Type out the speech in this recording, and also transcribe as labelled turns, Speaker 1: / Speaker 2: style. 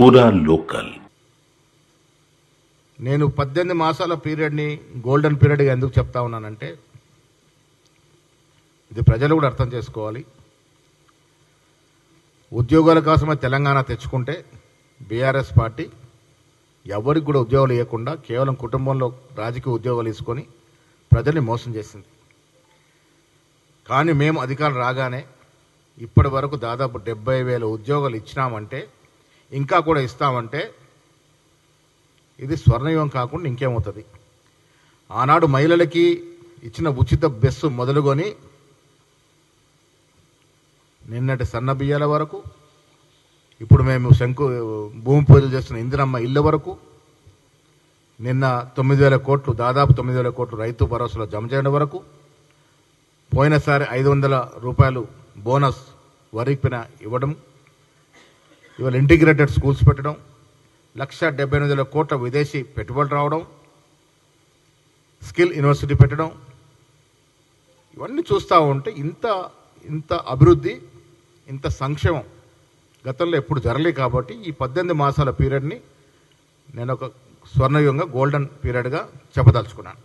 Speaker 1: పూరా లోకల్.
Speaker 2: నేను 18 మాసాల పీరియడ్ని గోల్డెన్ పీరియడ్గా ఎందుకు చెప్తా ఉన్నానంటే, ఇది ప్రజలు కూడా అర్థం చేసుకోవాలి. ఉద్యోగాల కోసమే తెలంగాణ తెచ్చుకుంటే బీఆర్ఎస్ పార్టీ ఎవరికి కూడా ఉద్యోగాలు ఇవ్వకుండా కేవలం కుటుంబంలో రాజకీయ ఉద్యోగాలు తీసుకొని ప్రజల్ని మోసం చేసింది. కానీ మేము అధికారం రాగానే ఇప్పటి వరకు దాదాపు 70,000 ఉద్యోగాలు ఇచ్చినామంటే, ఇంకా కూడా ఇస్తామంటే ఇది స్వర్ణయుగం కాకుండా ఇంకేమవుతుంది. ఆనాడు మహిళలకి ఇచ్చిన ఉచిత బస్సు మొదలుకొని నిన్నటి సన్న బియ్యాల వరకు, ఇప్పుడు మేము భూమి పూజలు చేస్తున్న ఇందిరమ్మ ఇళ్ళ వరకు, నిన్న 9,000 కోట్లు, దాదాపు 9,000 కోట్లు రైతు భరోసాలో జమ చేయడం వరకు, పోయినసారి 500 రూపాయలు బోనస్ వరిపిన ఇవ్వడం, ఇవాళ ఇంటిగ్రేటెడ్ స్కూల్స్ పెట్టడం, 1,78,000 కోట్ల విదేశీ పెట్టుబడులు రావడం, స్కిల్ యూనివర్సిటీ పెట్టడం, ఇవన్నీ చూస్తూ ఉంటే ఇంత అభివృద్ధి, ఇంత సంక్షేమం గతంలో ఎప్పుడు జరగలేదు. కాబట్టి ఈ 18 మాసాల పీరియడ్ని నేను ఒక స్వర్ణయుగంగా గోల్డెన్ పీరియడ్గా చెప్పదలుచుకున్నాను.